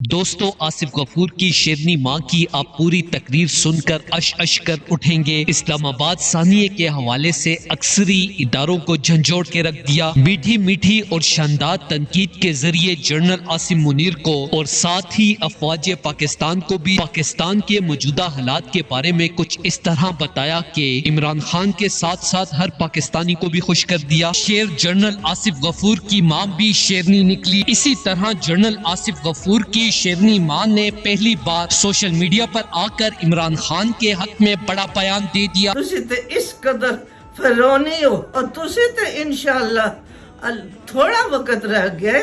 दोस्तों, आसिफ गफूर की शेरनी माँ की आप पूरी तकरीर सुनकर अश कर उठेंगे। इस्लामाबाद सानिये के हवाले से अक्सरी इदारों को झंझोड़ के रख दिया। मीठी मीठी और शानदार तनकीद के जरिए जनरल आसिम मुनीर को और साथ ही अफवाज पाकिस्तान को भी पाकिस्तान के मौजूदा हालात के बारे में कुछ इस तरह बताया कि इमरान खान के साथ साथ हर पाकिस्तानी को भी खुश कर दिया। शेर जनरल आसिफ गफूर की माँ भी शेरनी निकली। इसी तरह जनरल आसिफ गफूर की शेरनी मां ने पहली बार सोशल मीडिया पर आकर इमरान खान के हक में बड़ा बयान दे दिया। तुसी ते इस कदर फिरौनी हो और तुसी ते इंशाअल्लाह थोड़ा वक्त रह गया।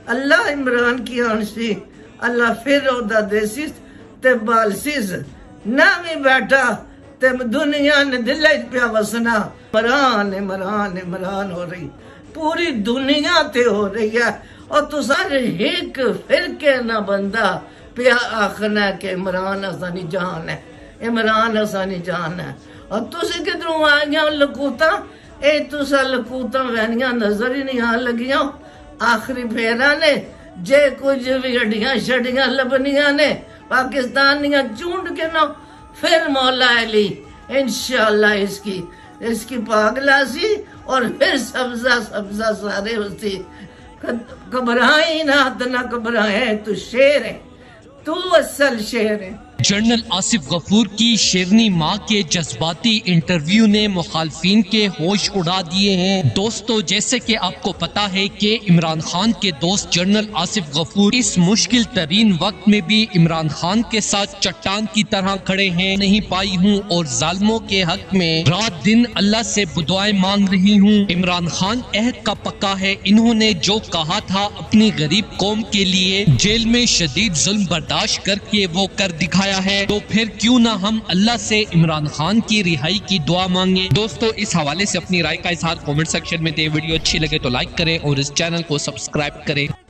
अल्लाह इमरान की आंसी अल्लाह फिर ओदा देसिस ते बालसिस ना भी बैठा ते दुनिया ने दिल पे वसना। इमरान हो रही, पूरी दुनिया ते हो रही है और तू सारे एक फिरके ना बंदा पिया आखना के इमरान असानी जान है, इमरान असानी जान है। और तुसी किधरों आईया लकूता, ए तुसा लकूता वैनिया नजर ही नहीं आ लगिया। आखिरी फेरा ने जे कुछ भी हड्डियां शड्डियां लबनिया ने पाकिस्तानियां चूंड के ना फिर मौला अली इंशाअल्लाह इसकी पागलासी और फिर सब्जा सारे होती। घबराए ना घबराए, तू शेर है, तू असल शेर है। जनरल आसिफ गफूर की शेरनी माँ के जज्बाती इंटरव्यू ने मुखालफिन के होश उड़ा दिए हैं। दोस्तों, जैसे कि आपको पता है कि इमरान खान के दोस्त जनरल आसिफ गफूर इस मुश्किल तरीन वक्त में भी इमरान खान के साथ चट्टान की तरह खड़े हैं। नहीं पाई हूँ और जालिमों के हक में रात दिन अल्लाह से दुआएं मांग रही हूँ। इमरान खान अहद का पक्का है। इन्होंने जो कहा था अपनी गरीब कौम के लिए जेल में शदीद जुल्म बर्दाश्त करके वो कर दिखाया है, तो फिर क्यों ना हम अल्लाह से इमरान खान की रिहाई की दुआ मांगे। दोस्तों, इस हवाले से अपनी राय का इजहार कमेंट सेक्शन में दें। वीडियो अच्छी लगे तो लाइक करें और इस चैनल को सब्सक्राइब करें।